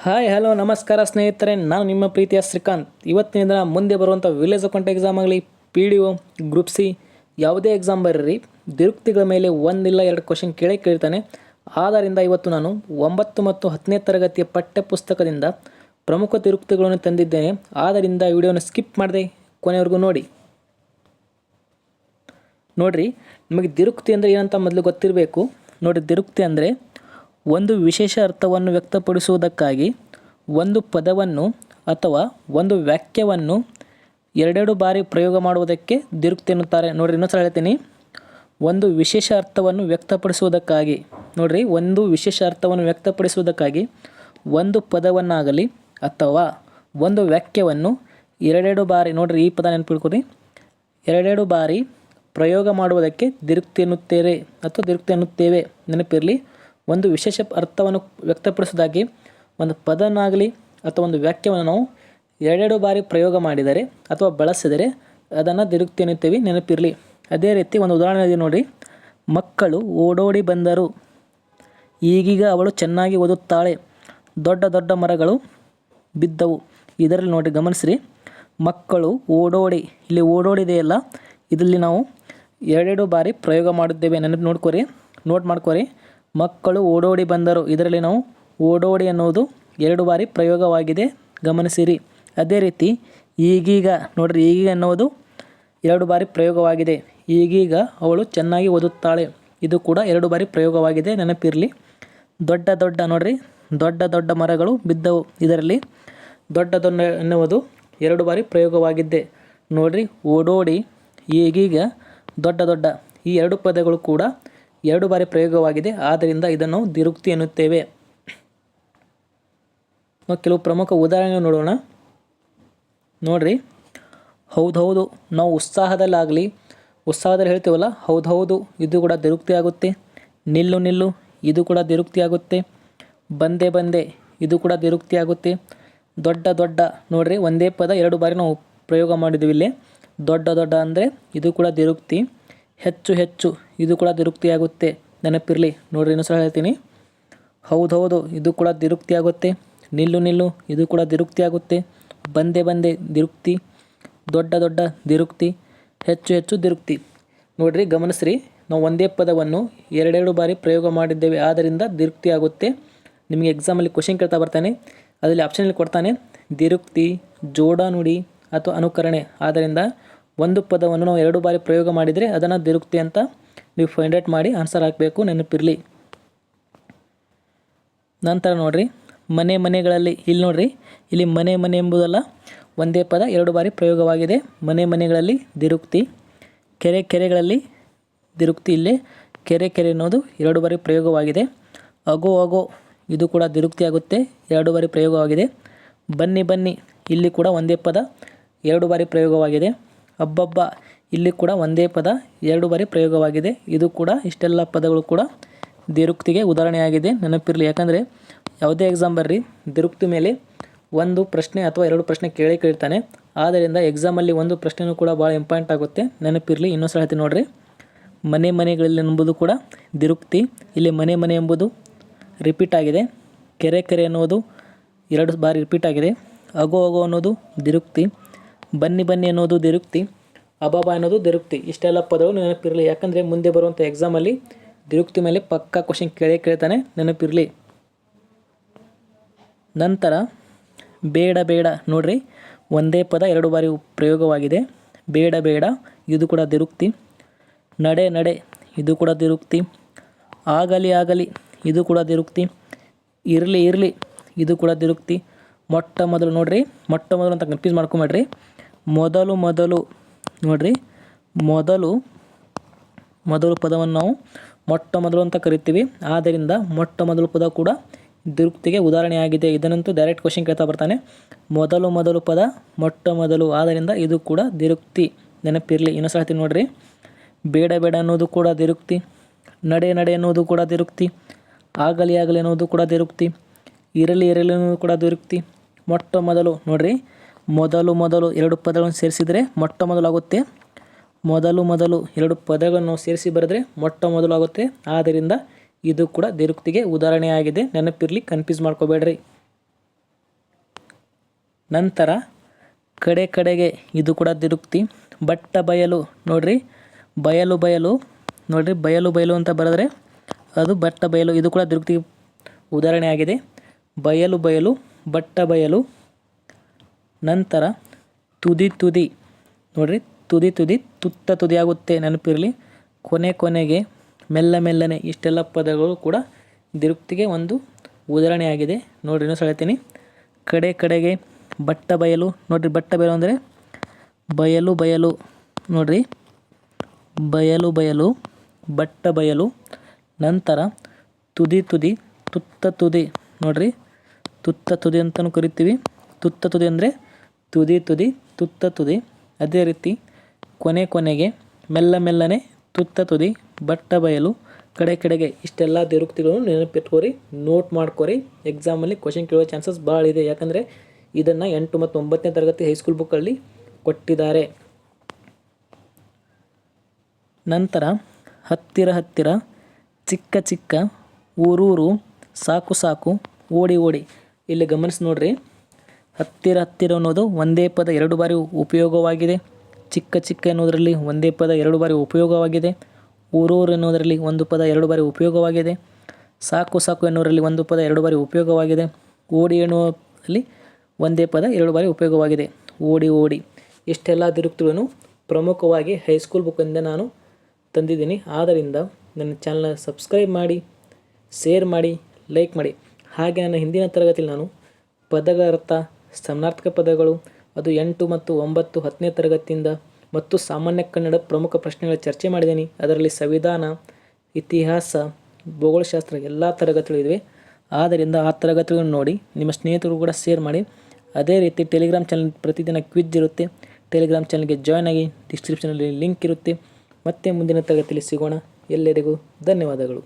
Hi hello ನಮಸ್ಕಾರ ಸ್ನೇಹಿತರೆ, ನಾನು ನಿಮ್ಮ ಪ್ರೀತಿಯ ಶ್ರೀಕಾಂತ್. ಇವತ್ತಿನ ದಿನ ಮುಂದೆ ಬರುವಂಥ ವಿಲೇಜ್ ಅಕೌಂಟ್ ಎಕ್ಸಾಮ್ ಆಗಲಿ, PDO, ಗ್ರೂಪ್ ಸಿ ಯಾವುದೇ ಎಕ್ಸಾಮ್ ಬರ್ರಿ, ದಿರುಕ್ತಿಗಳ ಮೇಲೆ ಒಂದಿಲ್ಲ ಎರಡು ಕ್ವಶನ್ ಕೇಳ್ತಾನೆ. ಆದ್ದರಿಂದ ಇವತ್ತು ನಾನು 9 ಮತ್ತು 10ನೇ ತರಗತಿಯ ಪಠ್ಯಪುಸ್ತಕದಿಂದ ಪ್ರಮುಖ ದಿರುಕ್ತಿಗಳನ್ನು ತಂದಿದ್ದೇನೆ. ಆದ್ದರಿಂದ ವಿಡಿಯೋನ ಸ್ಕಿಪ್ ಮಾಡದೆ ಕೊನೆವರೆಗೂ ನೋಡ್ರಿ. ನಿಮಗೆ ದಿರುಕ್ತಿ ಅಂದರೆ ಏನಂತ ಮೊದಲು ಗೊತ್ತಿರಬೇಕು. ನೋಡಿ, ದಿರುಕ್ತಿ ಅಂದರೆ ಒಂದು ವಿಶೇಷ ಅರ್ಥವನ್ನು ವ್ಯಕ್ತಪಡಿಸುವುದಕ್ಕಾಗಿ ಒಂದು ಪದವನ್ನು ಅಥವಾ ಒಂದು ವಾಕ್ಯವನ್ನು ಎರಡೆರಡು ಬಾರಿ ಪ್ರಯೋಗ ಮಾಡುವುದಕ್ಕೆ ದಿರುಕ್ತಿ ಎನ್ನುತ್ತಾರೆ. ನೋಡಿರಿ, ಇನ್ನೊಂದ್ಸಲ ಹೇಳ್ತೀನಿ. ಒಂದು ವಿಶೇಷ ಅರ್ಥವನ್ನು ವ್ಯಕ್ತಪಡಿಸುವುದಕ್ಕಾಗಿ, ನೋಡಿರಿ, ಒಂದು ವಿಶೇಷ ಅರ್ಥವನ್ನು ವ್ಯಕ್ತಪಡಿಸುವುದಕ್ಕಾಗಿ ಒಂದು ಪದವನ್ನಾಗಲಿ ಅಥವಾ ಒಂದು ವಾಕ್ಯವನ್ನು ಎರಡೆರಡು ಬಾರಿ, ನೋಡಿರಿ ಈ ಪದ ನೆನಪಿಟ್ಕೊರಿ, ಎರಡೆರಡು ಬಾರಿ ಪ್ರಯೋಗ ಮಾಡುವುದಕ್ಕೆ ದಿರುಕ್ತಿ ಎನ್ನುತ್ತೇವೆ ಅಥವಾ ದಿರುಕ್ತಿ ಎನ್ನುತ್ತೇವೆ. ನೆನಪಿರಲಿ, ಒಂದು ವಿಶೇಷ ಅರ್ಥವನ್ನು ವ್ಯಕ್ತಪಡಿಸೋದಾಗಿ ಒಂದು ಪದನಾಗಲಿ ಅಥವಾ ಒಂದು ವಾಕ್ಯವನ್ನು ನಾವು ಎರಡೆರಡು ಬಾರಿ ಪ್ರಯೋಗ ಮಾಡಿದರೆ ಅಥವಾ ಬಳಸಿದರೆ ಅದನ್ನು ದಿರುಕ್ತಿ ಎನ್ನುತ್ತೇವೆ. ನೆನಪಿರಲಿ. ಅದೇ ರೀತಿ ಒಂದು ಉದಾಹರಣೆ ಇದೆ ನೋಡಿ. ಮಕ್ಕಳು ಓಡೋಡಿ ಬಂದರು, ಈಗೀಗ ಅವಳು ಚೆನ್ನಾಗಿ ಓದುತ್ತಾಳೆ, ದೊಡ್ಡ ದೊಡ್ಡ ಮರಗಳು ಬಿದ್ದವು. ಇದರಲ್ಲಿ ನೋಡಿ, ಗಮನಿಸ್ರಿ, ಮಕ್ಕಳು ಓಡೋಡಿ, ಇಲ್ಲಿ ಓಡೋಡಿದೆಯಲ್ಲ, ಇದರಲ್ಲಿ ನಾವು ಎರಡೆರಡು ಬಾರಿ ಪ್ರಯೋಗ ಮಾಡಿದ್ದೇವೆ. ನೋಟ್ ಮಾಡ್ಕೊರಿ. ಮಕ್ಕಳು ಓಡೋಡಿ ಬಂದರು, ಇದರಲ್ಲಿ ನಾವು ಓಡೋಡಿ ಅನ್ನೋದು ಎರಡು ಬಾರಿ ಪ್ರಯೋಗವಾಗಿದೆ, ಗಮನಿಸಿರಿ. ಅದೇ ರೀತಿ ಈಗೀಗ, ನೋಡ್ರಿ, ಈಗೀಗ ಅನ್ನೋದು ಎರಡು ಬಾರಿ ಪ್ರಯೋಗವಾಗಿದೆ. ಈಗೀಗ ಅವಳು ಚೆನ್ನಾಗಿ ಓದುತ್ತಾಳೆ, ಇದು ಕೂಡ ಎರಡು ಬಾರಿ ಪ್ರಯೋಗವಾಗಿದೆ, ನೆನಪಿರಲಿ. ದೊಡ್ಡ ದೊಡ್ಡ, ನೋಡ್ರಿ, ದೊಡ್ಡ ದೊಡ್ಡ ಮರಗಳು ಬಿದ್ದವು, ಇದರಲ್ಲಿ ದೊಡ್ಡ ದೊಡ್ಡ ಎನ್ನುವುದು ಎರಡು ಬಾರಿ ಪ್ರಯೋಗವಾಗಿದ್ದೆ. ನೋಡ್ರಿ, ಓಡೋಡಿ, ಈಗೀಗ, ದೊಡ್ಡ ದೊಡ್ಡ ಈ ಎರಡು ಪದಗಳು ಕೂಡ ಎರಡು ಬಾರಿ ಪ್ರಯೋಗವಾಗಿದೆ. ಆದ್ದರಿಂದ ಇದನ್ನು ದಿರುಕ್ತಿ ಎನ್ನುತ್ತೇವೆ. ಕೆಲವು ಪ್ರಮುಖ ಉದಾಹರಣೆ ನೋಡೋಣ. ನೋಡ್ರಿ, ಹೌದೌದು, ನಾವು ಉತ್ಸಾಹದಲ್ಲಿ ಹೇಳ್ತೀವಲ್ಲ, ಹೌದೌದು, ಇದು ಕೂಡ ದಿರುಕ್ತಿ ಆಗುತ್ತೆ. ನಿಲ್ಲು ನಿಲ್ಲು, ಇದು ಕೂಡ ದಿರುಕ್ತಿ ಆಗುತ್ತೆ. ಬಂದೆ ಬಂದೆ, ಇದು ಕೂಡ ದಿರುಕ್ತಿ ಆಗುತ್ತೆ. ದೊಡ್ಡ ದೊಡ್ಡ, ನೋಡ್ರಿ, ಒಂದೇ ಪದ ಎರಡು ಬಾರಿ ನಾವು ಪ್ರಯೋಗ ಮಾಡಿದ್ದೀವಿ ಇಲ್ಲಿ. ದೊಡ್ಡ ದೊಡ್ಡ ಅಂದರೆ ಇದು ಕೂಡ ದಿರುಕ್ತಿ. ಹೆಚ್ಚು ಹೆಚ್ಚು, ಇದು ಕೂಡ ದಿರುಕ್ತಿ ಆಗುತ್ತೆ, ನೆನಪಿರಲಿ. ನೋಡ್ರಿ, ಇನ್ನೊಂದ್ಸಲ ಹೇಳ್ತೀನಿ. ಹೌದೌದು, ಇದು ಕೂಡ ದಿರುಕ್ತಿ ಆಗುತ್ತೆ. ನಿಲ್ಲು ನಿಲ್ಲು, ಇದು ಕೂಡ ದಿರುಕ್ತಿ ಆಗುತ್ತೆ. ಬಂದೆ ಬಂದೆ ದಿರುಕ್ತಿ. ದೊಡ್ಡ ದೊಡ್ಡ ದಿರುಕ್ತಿ. ಹೆಚ್ಚು ಹೆಚ್ಚು ದಿರುಕ್ತಿ. ನೋಡ್ರಿ, ಗಮನಿಸ್ರಿ, ನಾವು ಒಂದೇ ಪದವನ್ನು ಎರಡೆರಡು ಬಾರಿ ಪ್ರಯೋಗ ಮಾಡಿದ್ದೇವೆ, ಆದ್ದರಿಂದ ದಿರುಕ್ತಿ ಆಗುತ್ತೆ. ನಿಮಗೆ ಎಕ್ಸಾಮಲ್ಲಿ ಕ್ವಶನ್ ಕೇಳ್ತಾ ಬರ್ತಾನೆ, ಅದರಲ್ಲಿ ಆಪ್ಷನಲ್ಲಿ ಕೊಡ್ತಾನೆ ದಿರುಕ್ತಿ, ಜೋಡಾನುಡಿ ಅಥವಾ ಅನುಕರಣೆ. ಆದ್ದರಿಂದ ಒಂದು ಪದವನ್ನು ನಾವು ಎರಡು ಬಾರಿ ಪ್ರಯೋಗ ಮಾಡಿದರೆ ಅದನ್ನು ದಿರುಕ್ತಿ ಅಂತ ನೀವು ಫೈಂಡ್ ಔಟ್ ಮಾಡಿ ಆನ್ಸರ್ ಹಾಕಬೇಕು, ನೆನಪಿರಲಿ. ನಂತರ ನೋಡ್ರಿ, ಮನೆ ಮನೆಗಳಲ್ಲಿ, ಇಲ್ಲಿ ನೋಡ್ರಿ, ಇಲ್ಲಿ ಮನೆ ಮನೆ ಎಂಬುದಲ್ಲ, ಒಂದೇ ಪದ ಎರಡು ಬಾರಿ ಪ್ರಯೋಗವಾಗಿದೆ. ಮನೆ ಮನೆಗಳಲ್ಲಿ ದಿರುಕ್ತಿ. ಕೆರೆ ಕೆರೆಗಳಲ್ಲಿ ದಿರುಕ್ತಿ, ಇಲ್ಲೇ ಕೆರೆ ಕೆರೆ ಅನ್ನೋದು ಎರಡು ಬಾರಿ ಪ್ರಯೋಗವಾಗಿದೆ. ಅಗೋ ಅಗೋ, ಇದು ಕೂಡ ದಿರುಕ್ತಿ ಆಗುತ್ತೆ, ಎರಡು ಬಾರಿ ಪ್ರಯೋಗವಾಗಿದೆ. ಬನ್ನಿ ಬನ್ನಿ, ಇಲ್ಲಿ ಕೂಡ ಒಂದೇ ಪದ ಎರಡು ಬಾರಿ ಪ್ರಯೋಗವಾಗಿದೆ. ಅಬ್ಬಬ್ಬ, ಇಲ್ಲಿ ಕೂಡ ಒಂದೇ ಪದ ಎರಡು ಬಾರಿ ಪ್ರಯೋಗವಾಗಿದೆ. ಇದು ಕೂಡ, ಇಷ್ಟೆಲ್ಲ ಪದಗಳು ಕೂಡ ದಿರುಕ್ತಿಗೆ ಉದಾಹರಣೆಯಾಗಿದೆ, ನೆನಪಿರಲಿ. ಯಾಕಂದರೆ ಯಾವುದೇ ಎಕ್ಸಾಮ್ ಬರ್ರಿ, ದಿರುಕ್ತಿ ಮೇಲೆ ಒಂದು ಪ್ರಶ್ನೆ ಅಥವಾ ಎರಡು ಪ್ರಶ್ನೆ ಕೇಳ್ತಾನೆ. ಆದ್ದರಿಂದ ಎಕ್ಸಾಮಲ್ಲಿ ಒಂದು ಪ್ರಶ್ನೆಯೂ ಕೂಡ ಭಾಳ ಇಂಪಾರ್ಟೆಂಟ್ ಆಗುತ್ತೆ, ನೆನಪಿರಲಿ. ಇನ್ನೊಂದು ಸಲ ಹೇಳ್ತೀನಿ ನೋಡ್ರಿ. ಮನೆ ಮನೆಗಳಲ್ಲಿ ಎಂಬುದು ಕೂಡ ದಿರುಕ್ತಿ. ಇಲ್ಲಿ ಮನೆ ಮನೆ ಎಂಬುದು ರಿಪೀಟ್ ಆಗಿದೆ. ಕೆರೆ ಕೆರೆ ಅನ್ನೋದು ಎರಡು ಬಾರಿ ರಿಪೀಟ್ ಆಗಿದೆ. ಅಗೋ ಅಗೋ ಅನ್ನೋದು ದಿರುಕ್ತಿ. ಬನ್ನಿ ಬನ್ನಿ ಅನ್ನೋದು ದಿರುಕ್ತಿ. ಅಬಾಬಾ ಅನ್ನೋದು ದಿರುಕ್ತಿ. ಇಷ್ಟೆಲ್ಲ ಪದಗಳು ನೆನಪಿರಲಿ. ಯಾಕಂದರೆ ಮುಂದೆ ಬರುವಂಥ ಎಕ್ಸಾಮಲ್ಲಿ ದಿರುಕ್ತಿ ಮೇಲೆ ಪಕ್ಕಾ ಕ್ವಶನ್ ಕೇಳ್ತಾನೆ, ನೆನಪಿರಲಿ. ನಂತರ ಬೇಡ ಬೇಡ, ನೋಡ್ರಿ, ಒಂದೇ ಪದ ಎರಡು ಬಾರಿ ಪ್ರಯೋಗವಾಗಿದೆ. ಬೇಡ ಬೇಡ, ಇದು ಕೂಡ ದಿರುಕ್ತಿ. ನಡೆ ನಡೆ, ಇದು ಕೂಡ ದಿರುಕ್ತಿ. ಆಗಲಿ ಆಗಲಿ, ಇದು ಕೂಡ ದಿರುಕ್ತಿ. ಇರಲಿ ಇರಲಿ, ಇದು ಕೂಡ ದಿರುಕ್ತಿ. ಮೊಟ್ಟ ಮೊದಲು, ನೋಡ್ರಿ, ಮೊಟ್ಟ ಮೊದಲು ಅಂತ ಕನ್ಫ್ಯೂಸ್ ಮಾಡ್ಕೊಂಬೇಡ್ರಿ. ಮೊದಲು ಮೊದಲು, ನೋಡ್ರಿ, ಮೊದಲು ಪದವನ್ನು ನಾವು ಮೊಟ್ಟ ಮೊದಲು ಅಂತ ಕರಿತೀವಿ. ಆದ್ದರಿಂದ ಮೊಟ್ಟ ಮೊದಲು ಪದ ಕೂಡ ದಿರುಕ್ತಿಗೆ ಉದಾಹರಣೆಯಾಗಿದೆ. ಇದನ್ನಂತೂ ಡೈರೆಕ್ಟ್ ಕ್ವಶನ್ ಕೇಳ್ತಾ ಬರ್ತಾನೆ. ಮೊದಲು ಪದ ಮೊಟ್ಟ ಮೊದಲು, ಆದ್ದರಿಂದ ಇದು ಕೂಡ ದಿರುಕ್ತಿ, ನೆನಪಿರಲಿ. ಇನ್ನೊಂದು ಹೇಳ್ತೀನಿ ನೋಡ್ರಿ. ಬೇಡ ಬೇಡ ಅನ್ನೋದು ಕೂಡ ದಿರುಕ್ತಿ. ನಡೆ ನಡೆ ಅನ್ನೋದು ಕೂಡ ದಿರುಕ್ತಿ. ಆಗಲಿ ಆಗಲಿ ಅನ್ನೋದು ಕೂಡ ದಿರುಕ್ತಿ. ಇರಲಿ ಇರಲಿ ಅನ್ನೋದು ಕೂಡ ದಿರುಕ್ತಿ. ಮೊಟ್ಟ ಮೊದಲು, ನೋಡ್ರಿ, ಮೊದಲು ಎರಡು ಪದಗಳನ್ನು ಸೇರಿಸಿದರೆ ಮೊಟ್ಟ ಮೊದಲು ಆಗುತ್ತೆ. ಮೊದಲು ಎರಡು ಪದಗಳನ್ನು ಸೇರಿಸಿ ಬರೆದರೆ ಮೊಟ್ಟ ಮೊದಲು ಆಗುತ್ತೆ. ಆದ್ದರಿಂದ ಇದು ಕೂಡ ದಿರುಕ್ತಿಗೆ ಉದಾಹರಣೆಯಾಗಿದೆ, ನೆನಪಿರಲಿ, ಕನ್ಫ್ಯೂಸ್ ಮಾಡ್ಕೋಬೇಡ್ರಿ. ನಂತರ ಕಡೆ ಕಡೆಗೆ ಇದು ಕೂಡ ದಿರುಕ್ತಿ. ಬಟ್ಟ ಬಯಲು ನೋಡ್ರಿ, ಬಯಲು ಬಯಲು ನೋಡ್ರಿ, ಬಯಲು ಬಯಲು ಅಂತ ಬರೆದ್ರೆ ಅದು ಬಟ್ಟ ಬಯಲು, ಇದು ಕೂಡ ದಿರುಕ್ತಿ ಉದಾಹರಣೆ ಆಗಿದೆ. ಬಯಲು ಬಯಲು, ಬಟ್ಟ ಬಯಲು. ನಂತರ ತುದಿ ತುದಿ ನೋಡ್ರಿ, ತುದಿ ತುದಿ, ತುತ್ತ ತುದಿ ಆಗುತ್ತೆ, ನೆನಪಿರಲಿ. ಕೊನೆ ಕೊನೆಗೆ, ಮೆಲ್ಲ ಮೆಲ್ಲನೆ, ಇಷ್ಟೆಲ್ಲ ಪದಗಳು ಕೂಡ ದಿರುಕ್ತಿಗೆ ಒಂದು ಉದಾಹರಣೆ ಆಗಿದೆ. ನೋಡ್ರಿ ಇನ್ನೂ ಹೇಳ್ತೀನಿ. ಕಡೆ ಕಡೆಗೆ, ಬಟ್ಟ ಬಯಲು ನೋಡ್ರಿ, ಬಟ್ಟ ಬಯಲು ಅಂದರೆ ಬಯಲು ಬಯಲು ನೋಡ್ರಿ, ಬಯಲು ಬಯಲು, ಬಟ್ಟ ಬಯಲು. ನಂತರ ತುದಿ ತುದಿ, ತುತ್ತ ತುದಿ ನೋಡ್ರಿ, ತುತ್ತ ತುದಿ ಅಂತಲೂ ಕರಿತೀವಿ. ತುತ್ತ ತುದಿ ಅಂದರೆ ತುದಿ ತುದಿ, ತುತ್ತ ತುದಿ. ಅದೇ ರೀತಿ ಕೊನೆ ಕೊನೆಗೆ, ಮೆಲ್ಲ ಮೆಲ್ಲನೆ, ತುತ್ತ ತುದಿ, ಬಟ್ಟ ಬಯಲು, ಕಡೆ ಕಡೆಗೆ. ಇಷ್ಟೆಲ್ಲ ದಿರುಕ್ತಿಗಳು ನೆನಪಿಟ್ಕೋರಿ, ನೋಟ್ ಮಾಡ್ಕೊರಿ. ಎಕ್ಸಾಮಲ್ಲಿ ಕ್ವಶನ್ ಕೇಳುವ ಚಾನ್ಸಸ್ ಭಾಳ ಇದೆ. ಯಾಕಂದರೆ ಇದನ್ನು 8 ಮತ್ತು 9ನೇ ತರಗತಿ ಹೈಸ್ಕೂಲ್ ಬುಕ್ಕಲ್ಲಿ ಕೊಟ್ಟಿದ್ದಾರೆ. ನಂತರ ಹತ್ತಿರ ಹತ್ತಿರ, ಚಿಕ್ಕ ಚಿಕ್ಕ, ಊರೂರು, ಸಾಕು ಸಾಕು, ಓಡಿ ಓಡಿ. ಇಲ್ಲಿ ಗಮನಿಸಿ ನೋಡ್ರಿ, ಹತ್ತಿರ ಹತ್ತಿರ ಅನ್ನೋದು ಒಂದೇ ಪದ 2 ಬಾರಿ ಉಪಯೋಗವಾಗಿದೆ. ಚಿಕ್ಕ ಚಿಕ್ಕ ಎನ್ನುವುದರಲ್ಲಿ ಒಂದೇ ಪದ 2 ಬಾರಿ ಉಪಯೋಗವಾಗಿದೆ. ಊರೂರು ಎನ್ನುವುದರಲ್ಲಿ ಒಂದು ಪದ 2 ಬಾರಿ ಉಪಯೋಗವಾಗಿದೆ. ಸಾಕು ಸಾಕು ಎನ್ನುವುದರಲ್ಲಿ ಒಂದು ಪದ 2 ಬಾರಿ ಉಪಯೋಗವಾಗಿದೆ. ಓಡಿ ಎನ್ನುವಲ್ಲಿ ಒಂದೇ ಪದ 2 ಬಾರಿ ಉಪಯೋಗವಾಗಿದೆ. ಓಡಿ ಓಡಿ. ಇಷ್ಟೆಲ್ಲ ದಿರುಕ್ತಿಗಳನ್ನು ಪ್ರಮುಖವಾಗಿ ಹೈಸ್ಕೂಲ್ ಬುಕ್ಕಿಂದ ನಾನು ತಂದಿದ್ದೀನಿ. ಆದ್ದರಿಂದ ನನ್ನ ಚಾನಲ್ನ ಸಬ್ಸ್ಕ್ರೈಬ್ ಮಾಡಿ, ಶೇರ್ ಮಾಡಿ, ಲೈಕ್ ಮಾಡಿ. ಹಾಗೆ ನನ್ನ ಹಿಂದಿನ ತರಗತಿಯಲ್ಲಿ ನಾನು ಪದಗಳ ಅರ್ಥ, ಸಮಾನಾರ್ಥಕ ಪದಗಳು, ಅದು 8 ಮತ್ತು 9, 10ನೇ ತರಗತಿಯಿಂದ ಮತ್ತು ಸಾಮಾನ್ಯ ಕನ್ನಡ ಪ್ರಮುಖ ಪ್ರಶ್ನೆಗಳ ಚರ್ಚೆ ಮಾಡಿದ್ದೀನಿ. ಅದರಲ್ಲಿ ಸಂವಿಧಾನ, ಇತಿಹಾಸ, ಭೂಗೋಳಶಾಸ್ತ್ರ ಎಲ್ಲ ತರಗತಿಗಳಿವೆ. ಆದ್ದರಿಂದ ಆ ತರಗತಿಗಳನ್ನು ನೋಡಿ ನಿಮ್ಮ ಸ್ನೇಹಿತರು ಕೂಡ ಶೇರ್ ಮಾಡಿ. ಅದೇ ರೀತಿ ಟೆಲಿಗ್ರಾಮ್ ಚಾನಲ್ ಪ್ರತಿದಿನ ಕ್ವಿಜ್ ಇರುತ್ತೆ. ಟೆಲಿಗ್ರಾಮ್ ಚಾನಲ್ಗೆ ಜಾಯ್ನ್ ಆಗಿ, ಡಿಸ್ಕ್ರಿಪ್ಷನಲ್ಲಿ ಲಿಂಕ್ ಇರುತ್ತೆ. ಮತ್ತೆ ಮುಂದಿನ ತರಗತಿಯಲ್ಲಿ ಸಿಗೋಣ. ಎಲ್ಲರಿಗೂ ಧನ್ಯವಾದಗಳು.